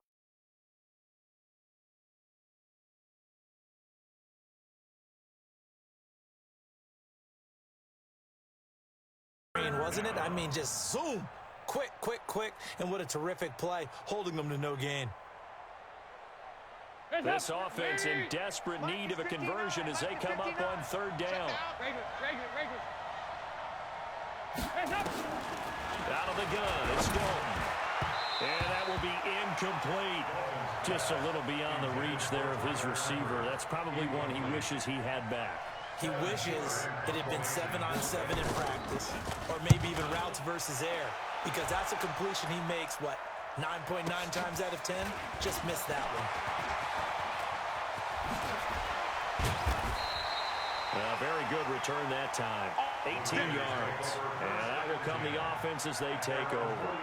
S2: Wasn't it? I mean, just zoom. Quick, quick, quick. And what a terrific play, holding them to no gain.
S1: This offense in desperate need of a conversion as they come up on 3rd down. Out of the gun, it's Dalton. And that will be incomplete. Just a little beyond the reach there of his receiver. That's probably one he wishes he had back.
S2: He wishes it had been 7-on-7 in practice, or maybe even routes versus air, because that's a completion he makes, what, 9.9 times out of 10? Just missed that one.
S1: Very good return that time. 18 yards. And that will come the offense as they take over.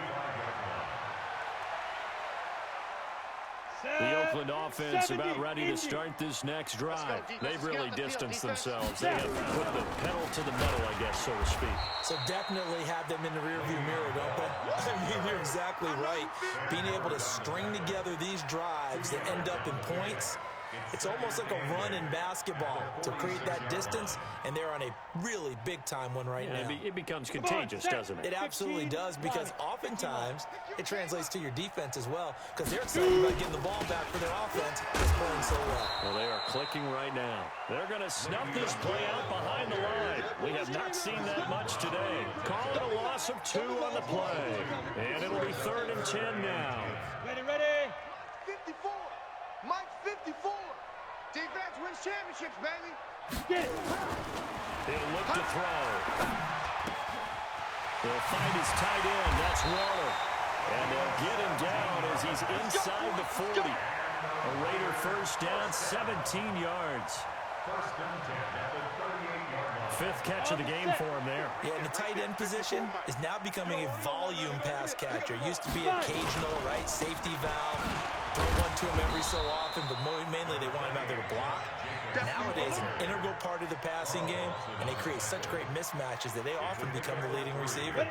S1: The Oakland offense about ready to start this next drive. They've really distanced themselves. They have put the pedal to the metal, I guess, so to speak.
S2: So definitely have them in the rearview mirror, don't they? I mean, you're exactly right. Being able to string together these drives that end up in points, it's almost like a run in basketball to create that distance, and they're on a really big-time one right now.
S1: It becomes contagious, doesn't it?
S2: It absolutely does, because oftentimes it translates to your defense as well, because they're excited about getting the ball back for their offense that's playing so well.
S1: Well, they are clicking right now. They're going to snuff this play out behind the line. We have not seen that much today. Call it a loss of 2 on the play. And it'll be 3rd and 10 now.
S5: Ready.
S3: 54. Mike 54. Defense wins championships, baby.
S5: Get it.
S1: He'll look to throw. They'll find his tight end. That's Waller. And they'll get him down as he's inside the 40. A Raider first down, 17 yards. 5th catch of the game for him there.
S2: Yeah, and the tight end position is now becoming a volume pass catcher. Used to be occasional, right? Safety valve. Throw one to him every so often, but mainly they want him out there to block. Nowadays, an integral part of the passing game, and they create such great mismatches that they often become the leading receiver.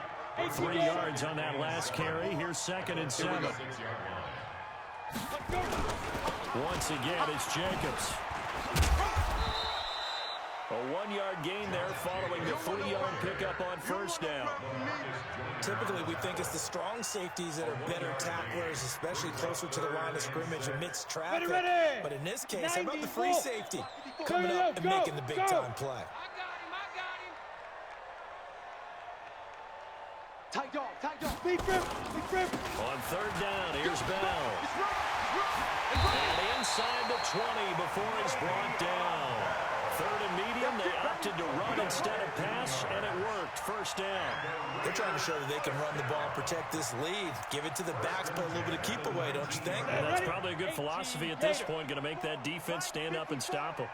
S1: 3 yards on that last carry. Here's 2nd and 7. Once again, it's Jacobs. A 1-yard gain there following the 3-yard pickup on first down.
S2: Typically, we think it's the strong safeties that are better tacklers, especially closer to the line of scrimmage amidst traffic. But in this case, how about the free safety coming up and making the big-time play?
S5: I got him.
S3: Tight dog.
S5: Big grip.
S1: On 3rd down, here's Bell. And inside the 20 before he's brought down. 3rd and medium, they opted to run instead of pass, and it worked. First down.
S2: They're trying to show that they can run the ball, protect this lead. Give it to the backs, play a little bit of keep away, don't you think?
S1: And that's probably a good philosophy at this point, going to make that defense stand up and stop them.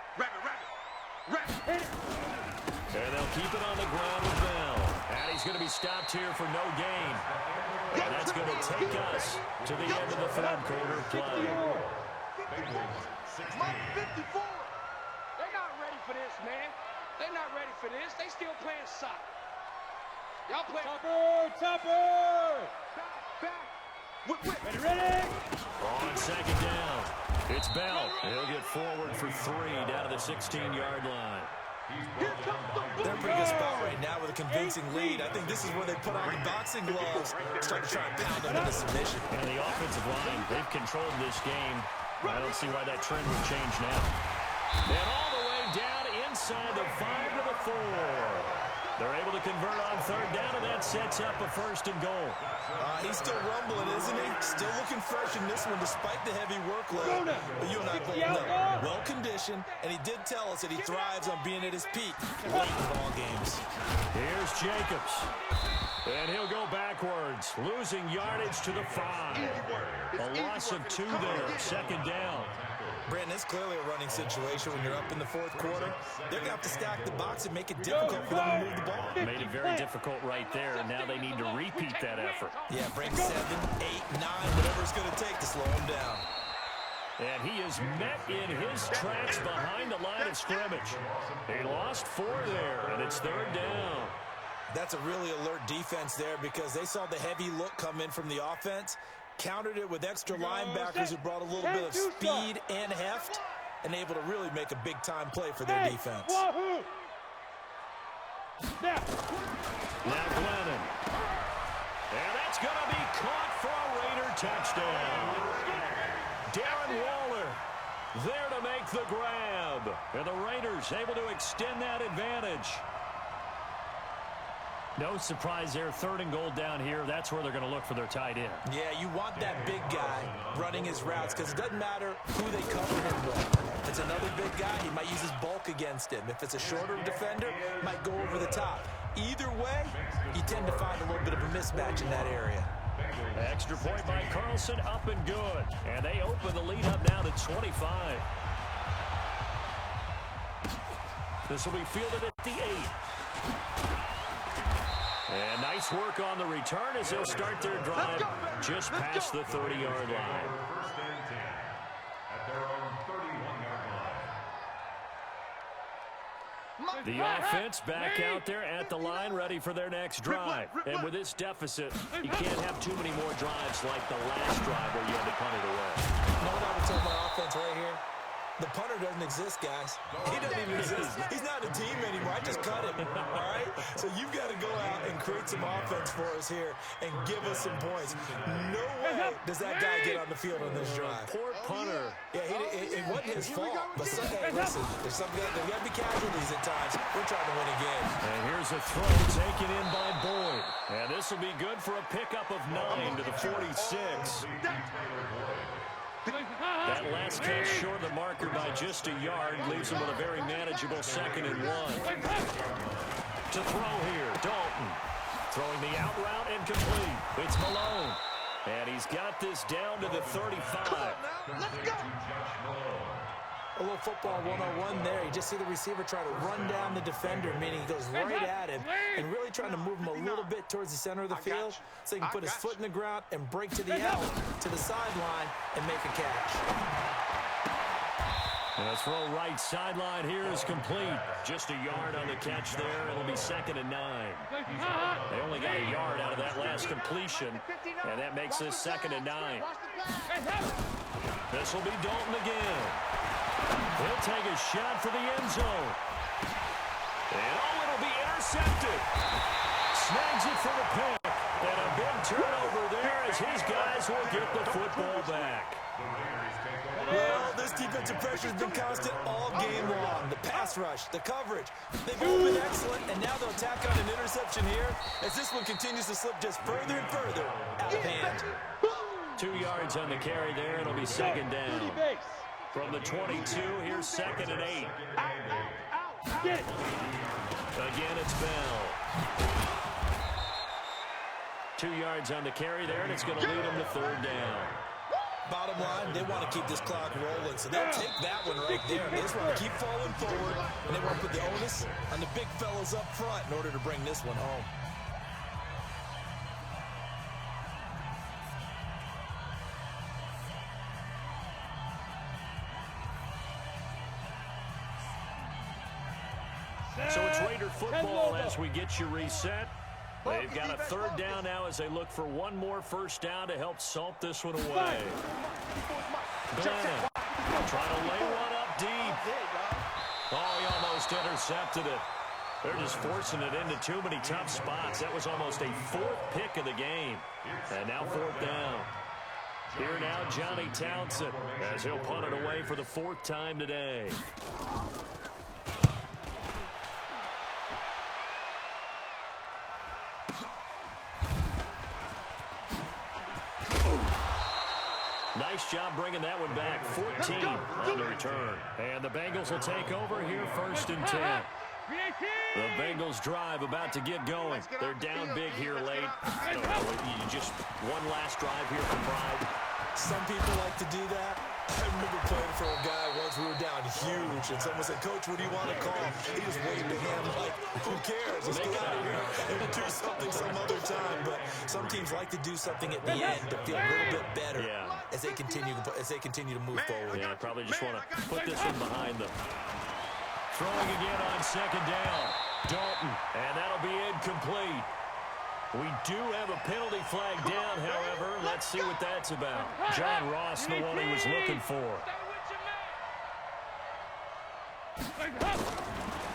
S1: And they'll keep it on the ground with Bell. And he's going to be stopped here for no gain. And that's going to take us to the end of the 3rd quarter play.
S3: Mike 54.
S5: They're not ready for this, man. They're not ready for this. They still playing soccer. Y'all play. Topper!
S3: Back.
S5: Ready?
S1: On 2nd down, it's Bell. He'll get forward for 3 down to the 16-yard line.
S2: They're in a pretty good spot right now with a convincing lead. I think this is where they put on the boxing gloves, start to try and pound them into submission.
S1: And the offensive line, they've controlled this game. I don't see why that trend would change now. And all the way down inside the 5 to the 4. They're able to convert on third down, and that sets up a first and goal.
S2: He's still rumbling, isn't he? Still looking fresh in this one despite the heavy workload. But you and I both know, well-conditioned, and he did tell us that he thrives on being at his peak late in ball games.
S1: Here's Jacobs. And he'll go backwards, losing yardage to the 5. A loss of 2 there, second down.
S2: Brandon, it's clearly a running situation when you're up in the fourth quarter. They're going to have to stack the box and make it difficult for them to move the ball.
S1: Made it very difficult right there, and now they need to repeat that effort.
S2: Yeah, bring 7, 8, 9, whatever it's going to take to slow him down.
S1: And he is met in his tracks behind the line of scrimmage. He lost 4 there, and it's third down.
S2: That's a really alert defense there because they saw the heavy look come in from the offense, countered it with extra linebackers who brought a little bit of speed and heft, and able to really make a big-time play for their defense.
S1: Now Glennon. And that's going to be caught for a Raider touchdown. Darren Waller there to make the grab. And the Raiders able to extend that advantage. No surprise there, third and goal down here. That's where they're going to look for their tight end.
S2: Yeah, you want that big guy running his routes because it doesn't matter who they cover him with. If it's another big guy, he might use his bulk against him. If it's a shorter defender, he might go over the top. Either way, you tend to find a little bit of a mismatch in that area.
S1: Extra point by Carlson, up and good. And they open the lead up now to 25. This will be fielded at the 8. And nice work on the return as they'll start their drive just past the 30-yard line.
S4: First and 10 at their own 31-yard line.
S1: The offense back out there at the line, ready for their next drive. And with this deficit, you can't have too many more drives like the last drive where you had to punt it away.
S2: You know what I would tell my offense right here? The punter doesn't exist, guys. He doesn't even exist. He's not a team anymore. I just cut him, all right? So you've got to go out and create some offense for us here and give us some points. No way does that guy get on the field on this drive.
S1: Poor punter.
S2: Yeah, it wasn't his fault. But hey, listen, there's got to be casualties at times. We're trying to win a game.
S1: And here's a throw taken in by Boyd. And this will be good for a pickup of 9 to the 46. That last catch short of the marker by just a yard leaves him with a very manageable 2nd and 1. To throw here, Dalton. Throwing the out route and complete. It's Malone. And he's got this down to the 35.
S2: A little football 101 there. You just see the receiver try to run down the defender, meaning he goes right at him and really trying to move him a little bit towards the center of the field so he can put his foot in the ground and break to the out, to the sideline, and make a catch.
S1: And a throw right sideline here is complete. Just a yard on the catch there. It'll be 2nd and 9. They only got a yard out of that last completion, and that makes this 2nd and 9. This will be Dalton again. He'll take a shot for the end zone. And it'll be intercepted. Snags it for the pick. And a big turnover there as his guys will get the football back.
S2: Well, this defensive pressure has been constant all game long. The pass rush, the coverage, they've all been excellent, and now they'll tack on an interception here as this one continues to slip just further and further out of hand.
S1: 2 yards on the carry there. It'll be 2nd down. From the 22, here's 2nd and 8. Again, it's Bell. 2 yards on the carry there, and it's going to lead them to 3rd down.
S2: Bottom line, they want to keep this clock rolling, so they'll take that one right there. They just want to keep falling forward, and they want to put the onus on the big fellas up front in order to bring this one home.
S1: So it's Raider football as we get you reset. They've got a 3rd down now as they look for one more first down to help salt this one away. Glennon trying to lay one up deep. Oh, he almost intercepted it. They're just forcing it into too many tough spots. That was almost a 4th pick of the game. And now 4th down. Here now, Johnny Townsend as he'll punt it away for the 4th time today. Nice job bringing that one back. 14 on the return. And the Bengals will take over here 1st and 10. The Bengals drive about to get going. They're down big here late. I don't know, just one last drive here for pride.
S2: Some people like to do that. I remember playing for a guy once. We were down huge, and someone said, "Coach, what do you want to call?" He just waved a hand like, "Who cares? Let's get out of here and do something some other time." But some teams like to do something at the end to feel a little bit better as they continue to move forward.
S1: Yeah, probably just want to put this one behind them. Throwing again on 2nd down. Dalton, and that'll be incomplete. We do have a penalty flag down, however. Let's see what that's about. John Ross, the one he was looking for.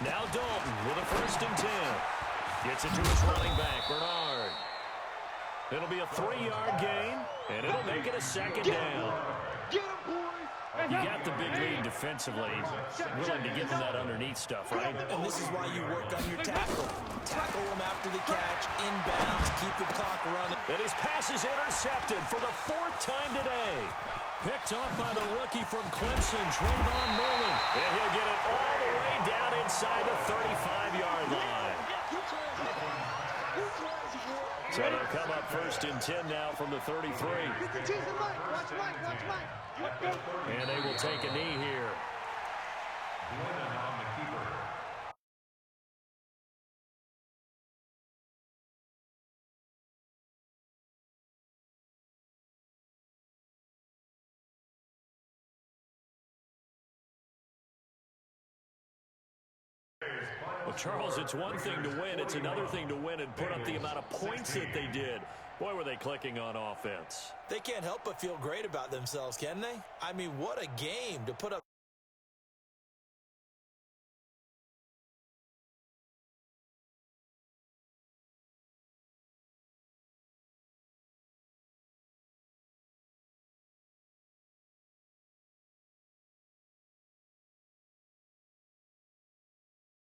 S1: Now Dalton with a 1st and 10. Gets it to his running back, Bernard. It'll be a 3-yard gain, and it'll make it a 2nd down. You got the big lead defensively, willing to give them that underneath stuff, right?
S2: And this is why you work on your tackle. Tackle them after the catch, inbounds, keep the clock running.
S1: And his pass is intercepted for the 4th time today. Picked off by the rookie from Clemson, Trayvon Mullen. And he'll get it all the way down inside the 35-yard line. So they'll come up 1st and 10 now from the 33. And they will take a knee here.
S4: On the keeper.
S1: Well, Charles, it's one thing to win. It's another thing to win and put up the amount of points that they did. Boy, were they clicking on offense.
S2: They can't help but feel great about themselves, can they? I mean, what a game to put up.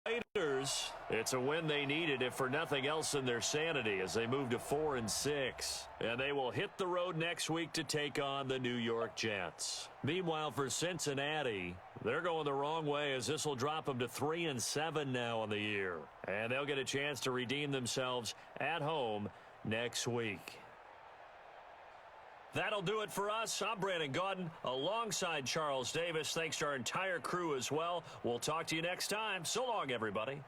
S1: Raiders, it's a win they needed, if for nothing else in their sanity, as they move to 4 and 6. And they will hit the road next week to take on the New York Jets. Meanwhile, for Cincinnati, they're going the wrong way, as this will drop them to 3 and 7 now on the year. And they'll get a chance to redeem themselves at home next week. That'll do it for us. I'm Brandon Gaudin alongside Charles Davis. Thanks to our entire crew as well. We'll talk to you next time. So long, everybody.